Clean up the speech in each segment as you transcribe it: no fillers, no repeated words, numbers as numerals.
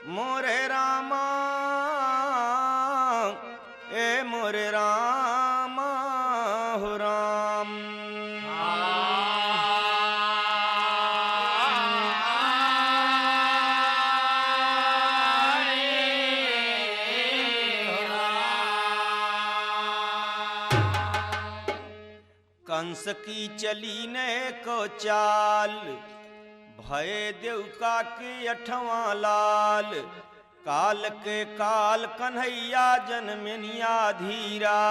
मोरे रामा ए मोरे रामा हो राम। कंस की चली ने को चाल, भय देवका के 8वां लाल। काल के काल कन्हैया जनमिनिया धीरा।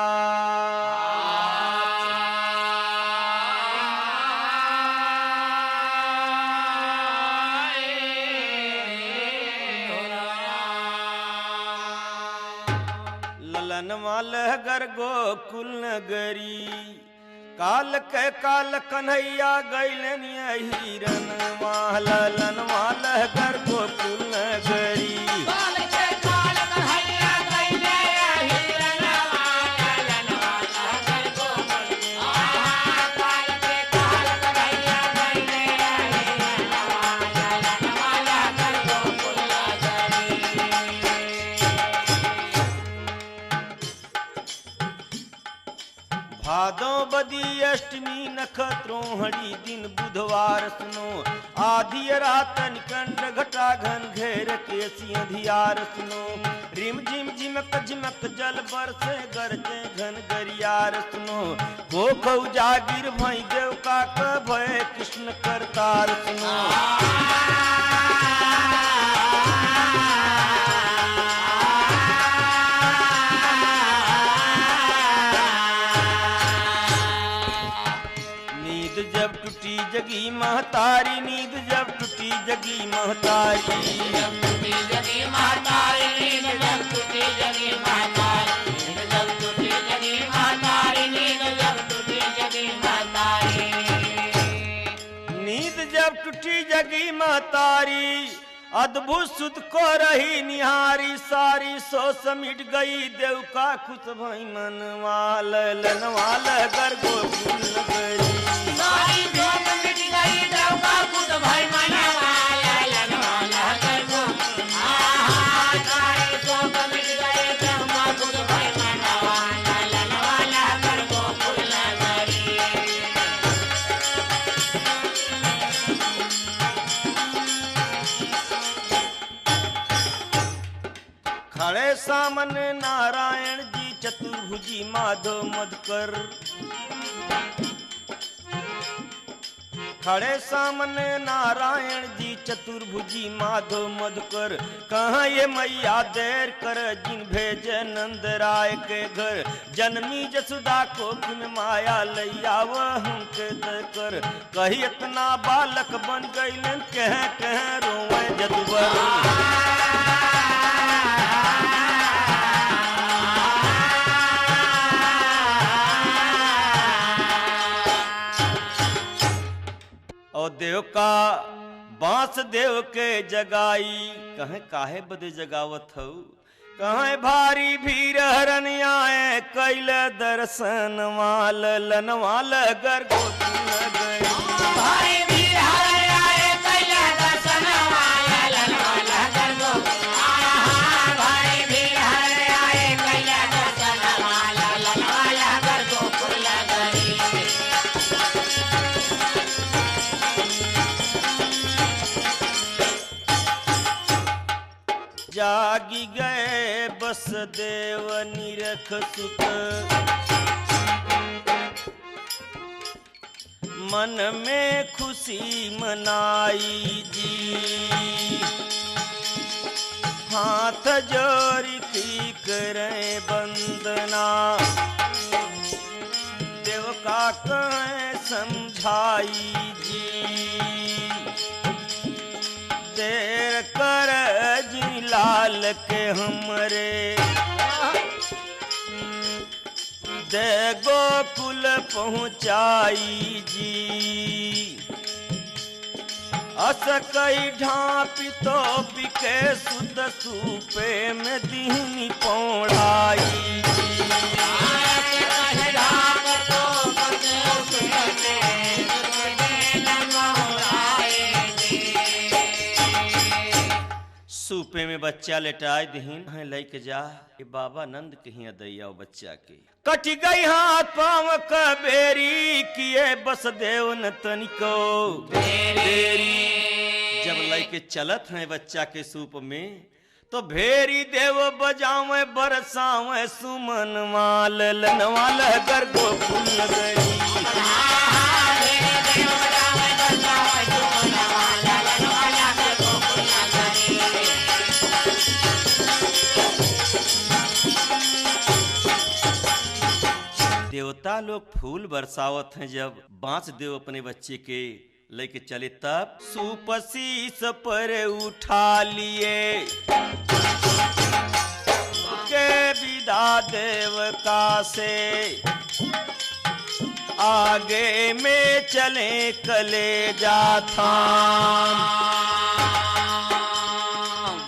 ललन मालह गर गोकुल नगरी, काल के काल कन्हैया गैलन हिरन ललन मालह गर गोकुल नगरी। काल के काल कन्हैया गैले हिरन ललन मालह गर गोकुल। काल के काल कन्हैया गैले हिरन ललन मालह गर गोकुल नगरी। भादों बदी अष्टमी नखत्रोहणी दिन बुधवार सुनो। आधी रातन कंड घटा घन घेर के सिंधियार सुनो। रिम झिम झिमक झिमक जल बरसे गरजे घन गरियार सुनो। को जागिर भई देव का भय कृष्ण करतार सुनो। जब टूटी जगी महतारी, नींद जब टूटी जगी महतारी। जब टूटी जगी महतारी, नींद जब टूटी जगी महतारी। नींद जब टूटी जगी महतारी, नींद जब टूटी जगी महतारी। नींद जब टूटी जगी महतारी, अद्भुत सुध को रही निहारी। सारी सो समिट गई देव का खुश भई मनवाल लनवाल गर गोकुल नगरी। सारी जोत मिट गई देव का खुद भाई मनवाल लनवाल गर गोकुल। सारी जोत मिट गई देव का खुद भाई मनवाल लनवाल गर गोकुल नगरी। खड़े सामने नारायण जी चतुर्भुजी माधव मधुकर। खड़े सामने नारायण जी चतुर्भुजी माधव मधुकर। कहाँ ये मैया देर कर जिन भेजे नंद राय के घर। जन्मी जसुदा को किम माया लैया वह के कर। कही इतना बालक बन गईलन कह रोवे जदुबर। और देव का बांस देव के जगाई। कहे काहे बदे जगावत हो। कहे भारी भीड़ हरन आए कैल दर्शन वाल लनवाल गर गोकुल नगरी। भारी भीड़ हरन आए कैल दर्शन वाल लनवाल गर गोकुल। भारी भीड़ हरन आए कैल दर्शन वाल लनवाल गर गोकुल नगरी। जागी गए बस देव निरख सुत। मन में खुशी मनाई जी। हाथ जोड़ी की करें वंदना। देव का कहें समझाई जी। देर कर जी लाल के हमरे। दे गोकुल पहुँचाई जी। अस कई ढापी तो बिके सुत सूपे में दीनी पौड़ाई जी। सूपे में बच्चा लेटाए दहीन है लेके जा ये बाबा नंद कहीं दैया बच्चा के कट गई हाथ पाँव का बेरी किए बस देव न तनिको बेरी। जब लेके चलत है बच्चा के सूप में तो भेरी देव बजावे बरसावे सुमन माल लनवाल गर गोकुल गरी। देवता लोग फूल बरसावत हैं जब बांस देव अपने बच्चे के लेके चले तब सुपसीस पर उठा लिए के विदा देवता से आगे में चले कलेजा थाम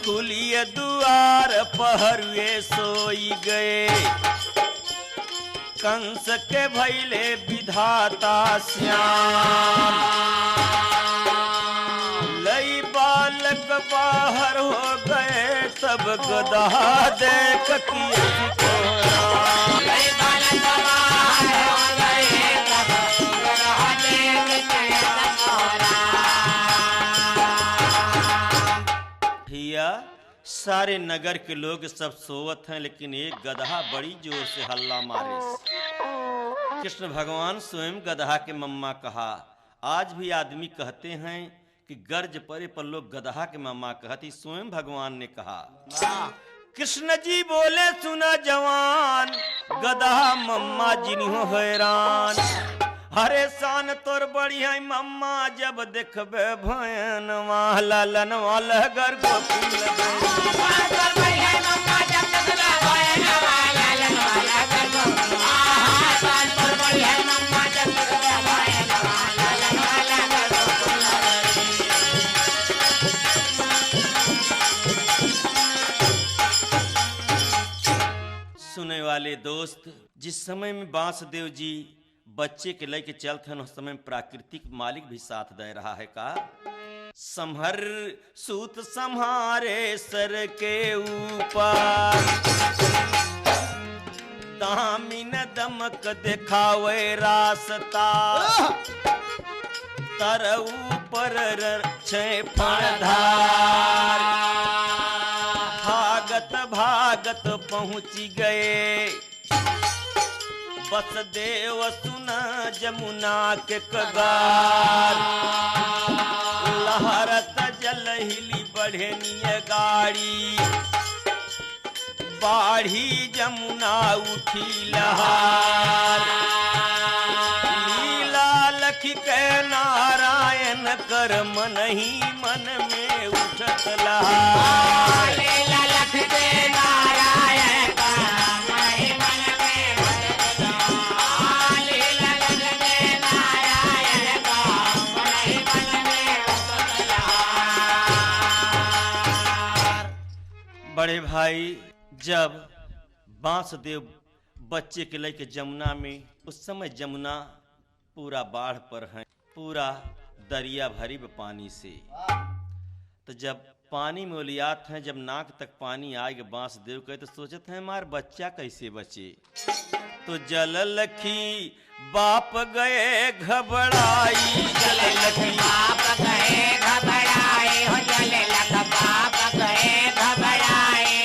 खुलिए दुआर पहरुए सोई गए कंस के भैले विधाता श्याम लई बालक बाहर हो गए तब गदा देख भैया सारे नगर के लोग सब सोवत हैं लेकिन एक गधा बड़ी जोर से हल्ला मारे। कृष्ण भगवान स्वयं गधा के मम्मा कहा। आज भी आदमी कहते हैं कि गर्ज परे पर लोग गधा के मम्मा कहती, स्वयं भगवान ने कहा। कृष्ण जी बोले सुना जवान गधा मम्मा जिन्हों हैरान हरे शान तोर बढ़िया मम्मा जब देखबे भयन वाला लन वाला गर गोकुल सुने वाले दोस्त, जिस समय में बांसदेव जी बच्चे के लेके चलते हैं उस समय प्राकृतिक मालिक भी साथ दे रहा है का संहर सूत संहारे सर के ऊपर दामिन दमक दिखावे रास्ता तर ऊपर छे फणधार भागत भागत पहुंची गए बस देव सुना जमुना के कगार लहरत जल हिली बढ़ेनिय गाड़ी बाढ़ी जमुना उठी लहार लीला लख के नारायण कर मन ही मन में उठत लहार लीला लख के नारायण बड़े भाई जब बांसदेव बच्चे के लेके जमुना में उस समय जमुना पूरा बाढ़ पर है पूरा दरिया भरी पानी से तो जब पानी में ओलियात हैं जब नाक तक पानी आएगा बांसदेव कहे तो सोचते हैं हमार बच्चा कैसे बचे तो जल लखी बाप गए घबराई जल लखी बाप गए घबराए हो जल लख बाप गए घबराए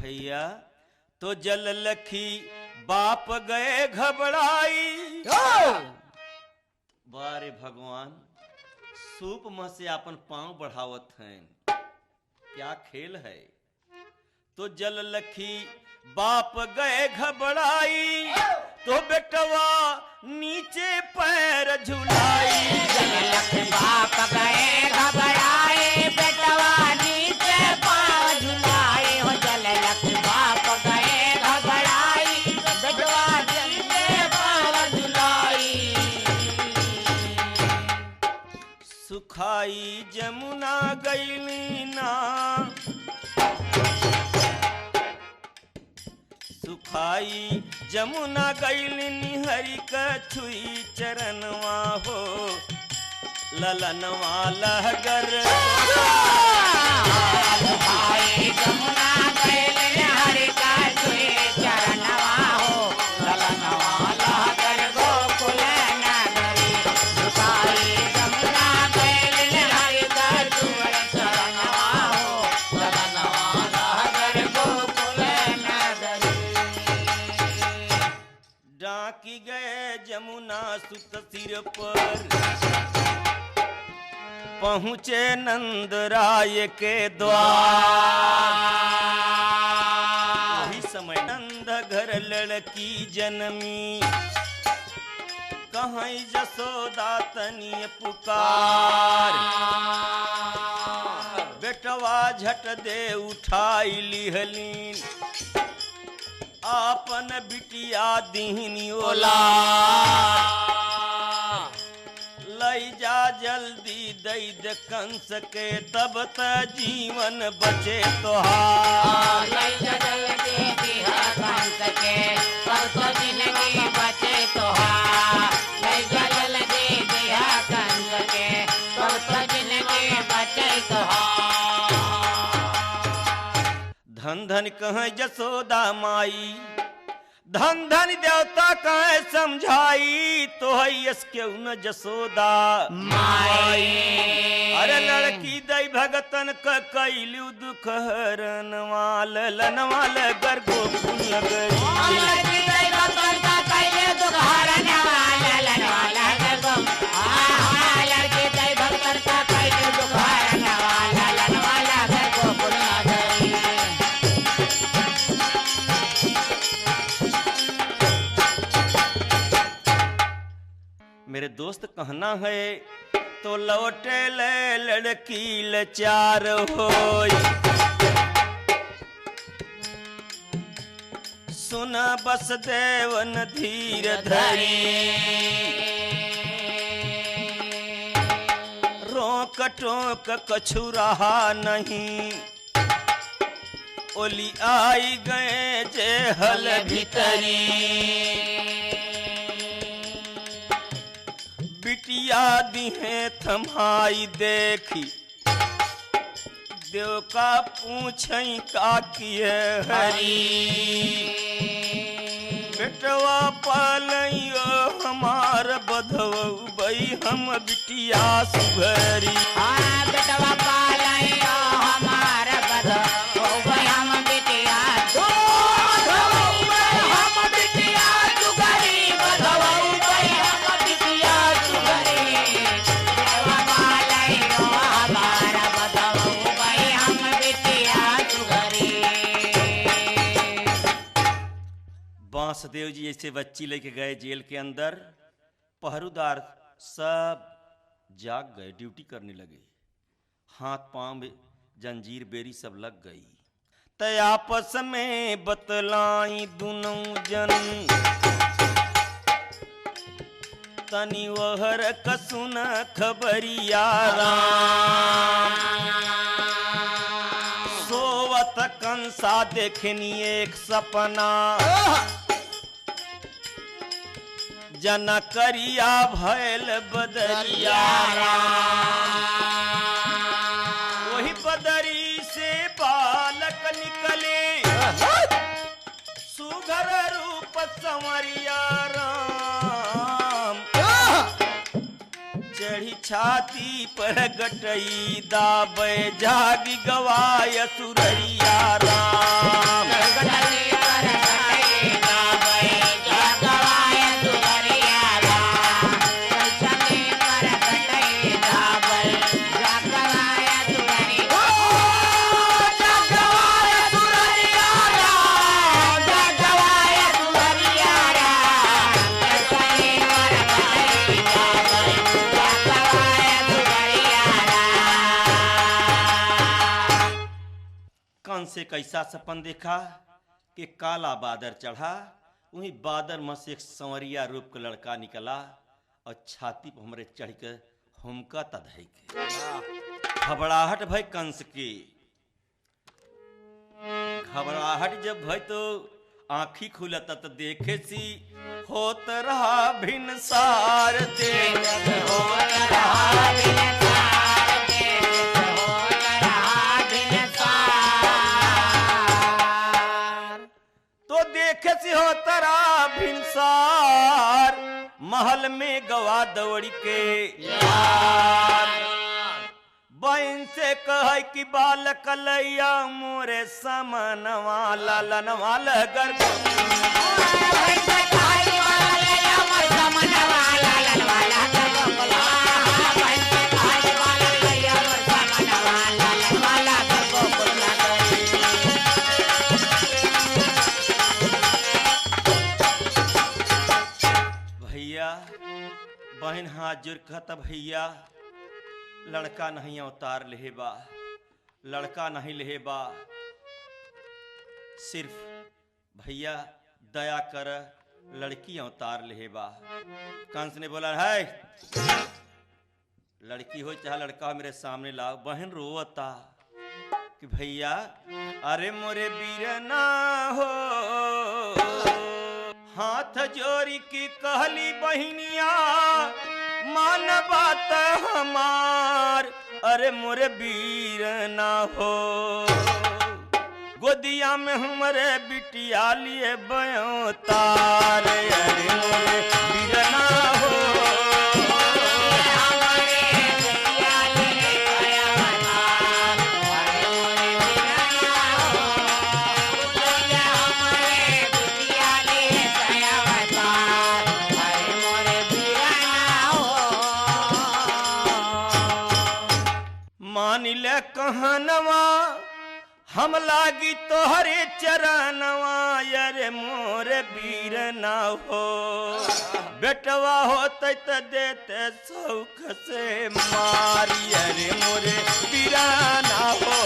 भैया तो जल लखी बाप गए घबराई बारे भगवान सूप में से अपन पांव बढ़ावत हैं क्या खेल है तो जल लखी बाप गए घबराई तो बेटवा नीचे पैर झुलाई जल लख बाप गए घबराए बेटवा नीचे पैर झुलाई हो जल लख बाप गए घबराई बेटवा नीचे पैर झुलाई सुखाई जमुना गईली ना सुखाई जमुना गईली निहरी कछुई चरणवा हो ललनवा लहगर सुत सिर पर पहुँचे नंद राय के द्वार। वही समय नंद घर लड़की जनमी कहीं जसोदा तनिय पुकार। बेटवा झट दे उठाई लिहलीन आपन बिटिया दीहनी ओला। लई जा जल्दी दई दे कंस के तब त जीवन बचे तोहार। लई जा जल्दी दिहा कंस के तब तो जिंदगी बचे तोहार। लई जा जल्दी दिहा कंस के तब तो जिंदगी बचे तोहार। धन धन कह जसोदा माई धन धन देवता कहे समझाई तो हयस क्यों न जसोदा माई। अरे लड़की दई भगतन क कैलू दुख हरन वाल लनवाल गर्गो फूल गई। लड़की दई भगतन का कैले दुख हरन वाल लनवाल गर्गो। लड़की दई भगतन का कैले दुख हरन वाल लनवाल गर्गो फूल गई। मेरे दोस्त कहना है तो लौटे ले लड़की लाचार होई। सुना बस देवन धीर धरी रोक टोक कछु रहा नहीं। ओली आई गए जे हल भीतरी बिटिया दिहे थमाई देखी देव का पूछई का किए हरी। बेटवा पालियो हमार बधवऊ बई हम बिटिया सुभरी। बेटवा पालियो हमार बधवऊ बई हम बिटिया बांसदेव जी ऐसे बच्ची लेके गए जेल के अंदर। पहरुदार सब जाग गए, ड्यूटी करने लगे। हाथ पांव में जंजीर बेरी सब लग गई। तय आपस में बतलाई दोनों जन तनी वहर कसुन खबरिया सोवत कंसा देखनी एक सपना जना करिया भैल बदरिया। वही बदरी से बालक निकले सुघर रूप संवरिया राम। चढ़ी छाती पर गटई दाबे जागी गवाय सुररिया राम। से कैसा सपन देखा कि काला बादर चढ़ा, वही बादर में से एक संवरिया रूप का लड़का निकला और छाती पर हमरे चढ़ के हुमका तधई के। घबराहट भय कंस की। घबराहट जब भय तो आँखी खुलता तो देखे सी होत रहा भिनसार देखत होत रहा भिनसार देखत होत रहा भिनसार। तो देखे सी होत रहा भिनसार महल में गवा दौड़ के यार। बहन से कह कि बालक लैया मोरे समनवाला लनवाला गर्भ वाला कर गोकुल बहन के भाई वाला गैया मोर समनवा लालन वाला कर गोकुल नगरी भैया बहन हाथ जोड़ कहता भैया लड़का नहीं अवतार लेबा, लड़का नहीं लेबा, सिर्फ भैया दया कर लड़की अवतार लेबा। कंस ने बोला है लड़की हो चाहे लड़का हो मेरे सामने लाओ। बहन रोवता कि भैया अरे मोरे बीरना हो, हाथ जोड़ी की कहली बहनिया मान बात हमार। अरे मोरे बीरना हो, गोदिया में हमारे बिटिया लिए बयो तार। अरे मोरे बीरना हो, मान ले कहनवा हम लागी तोहरे चरणवा। अरे मोरे बीरना हो, बेटवा होते तो देते सौख से मारी। अरे मोरे बीरना हो,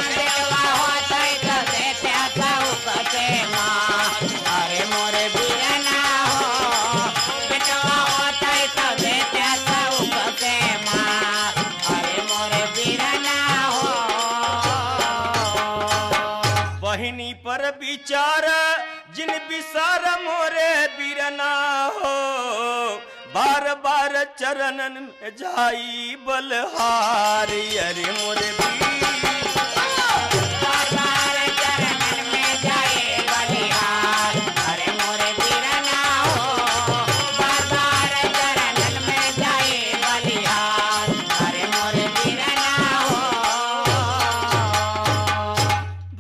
बेटवा होते तो देते सौख से मार। अरे मोरे बीरना हो, बेटवा होते तो देते सौख से मार। अरे मोरे बीरना हो, बहिनी पर विचार जिन विसार मोरे बीरना हो। बार बार चरणन में जाई बलहारी। अरे मोरे बार बार चरणन में जाए बलिहार। अरे मोरे बीरना हो, बार बार चरणन में जाए बलिहार। अरे मोरे बीरना हो,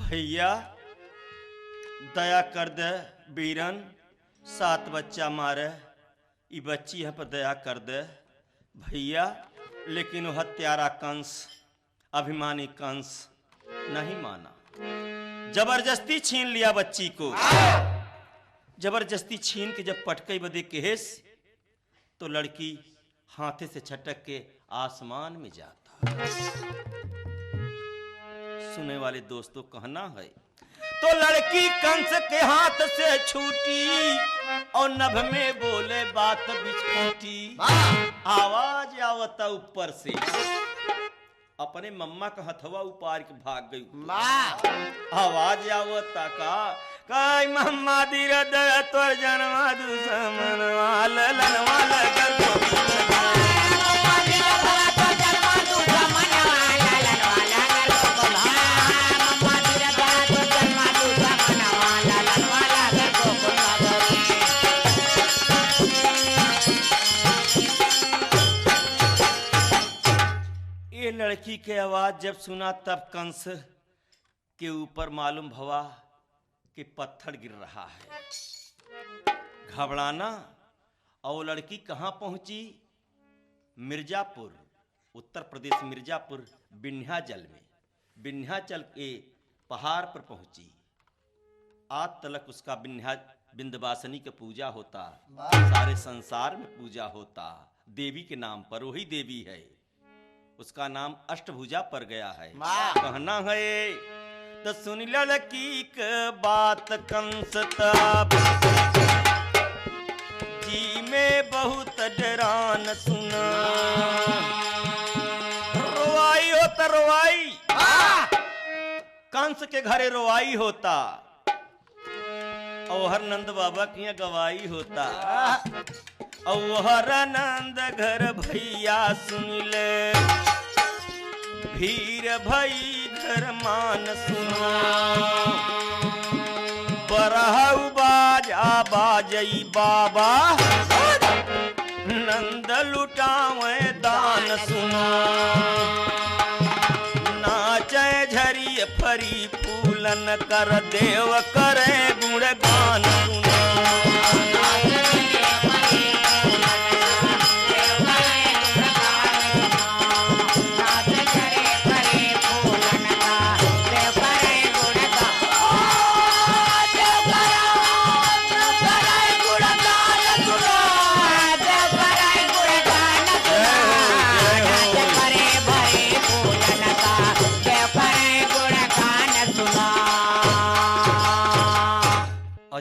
भैया दया कर दे बीरन, 7 बच्चा मारे ई बच्ची है पर दया कर दे भैया। लेकिन वह हत्यारा कंस, अभिमानी कंस नहीं माना, जबरदस्ती छीन लिया बच्ची को। जबरदस्ती छीन के जब पटकई बदे केस तो लड़की हाथे से छटक के आसमान में जाता। सुने वाले दोस्तों कहना है तो लड़की कंस के हाथ से छूटी और नभ में बोले बात बिस्कुटी। आवाज आवता ऊपर से, अपने मम्मा का हथवा उपार के भाग गई। आवाज आवता का मम्मा धीरे दया तोर जनवा दुश्मनवा ललनवा लगल लड़की के आवाज जब सुना तब कंस के ऊपर मालूम भवा कि पत्थर गिर रहा है। घबराना। और लड़की कहाँ पहुंची? मिर्जापुर, उत्तर प्रदेश मिर्जापुर विंध्याचल में, विंध्याचल के पहाड़ पर पहुंची। आज तलक उसका विंध्यवासिनी की पूजा होता, सारे संसार में पूजा होता देवी के नाम पर। वही देवी है, उसका नाम अष्टभुजा पर गया है। कहना है तो सुन लड़की के बात कंस तब जी में बहुत डरान सुना। रोवाई होता रोवाई, कंस के घरे रोवाई होता और हर नंद बाबा की यहाँ गवाई होता। और हर नंद घर भैया सुन ले, भीर भई घर मान सुना। बरहु बाजा बाजई बाबा, नंद लुटावे दान सुना। नाचे झरी फरी फूलन कर देव करे गुणगान सुना।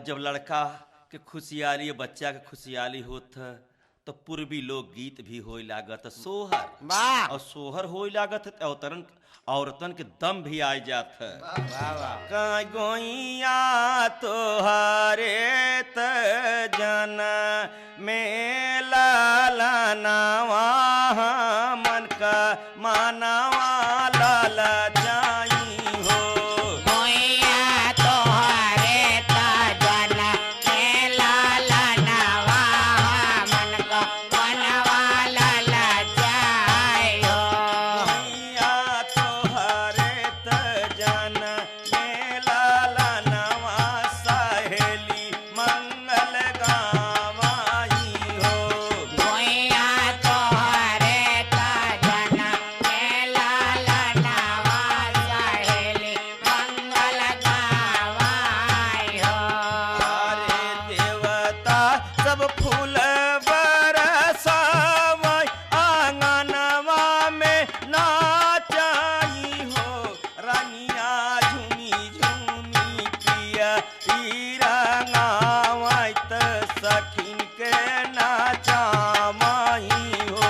जब लड़का के खुशहाली बच्चा के खुशहाली होत तो पूर्वी लोक गीत भी होई लागत सोहर वाह और सोहर होई लागत अवतरण औरतन के दम भी आ जात है वाह वाह कई गोइया तोहरे त जन में लालनावा मन का मानवा लाल जाई हो गोइया तोहरे ता जन में लालनावा मन को मनवा लाल जाय हो गोइया तोहरे त जन में लालनावा सहेली मंगल गावाई हो गोइया तोहरे ता जन में लालनावा सहेली मंगल गावाय हो अरे देवता सब फूल बरसावै आंगनवा में नाचाई हो रानिया झूमी झूमी पिया रंगावै त सखिन के नाचामाई हो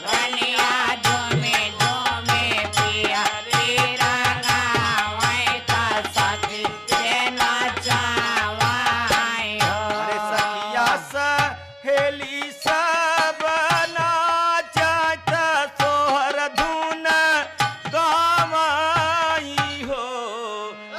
रनिया झूमे झूमे पिया तेरा गावै ता सखी के नाचावाय हो अरे सखिया सहेली सब नाचत सोहर धुन गावाई हो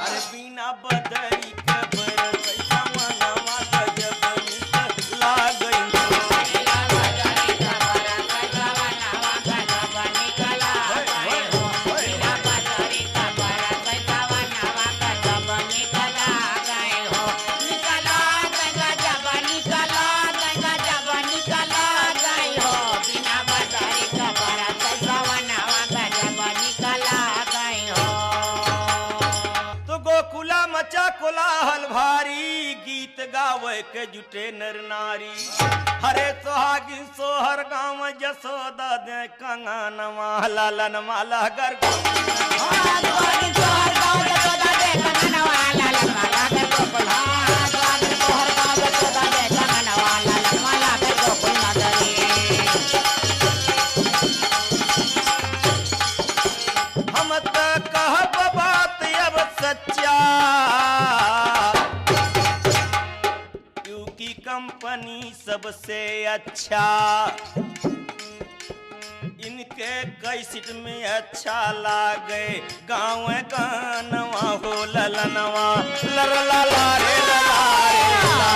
अरे बिना बदरी के बरसै सवनवा गजब नीक लागै हो नीला बदरी कबर सजवनवा गजब निकला गए हो नीला बदरी कबर सजवनवा गजब निकला गए हो निकला गजब निकला गजब निकला गए हो बिना बदरी कबर सजवनवा गजब निकला गए हो तो गोकुला मचा कोलाहल भारी गीत गावे के जुटे नर नारी हरे सोहागिन सोहर गाँव जसोदा दे कंगनवा लालन माला गर हम त कहब बात अब सच्चा क्योंकि कंपनी सबसे अच्छा इनके कैसेट में अच्छा लागे गाँव गानवा हो ललनवा लर ला ला रे ला ला रे ला।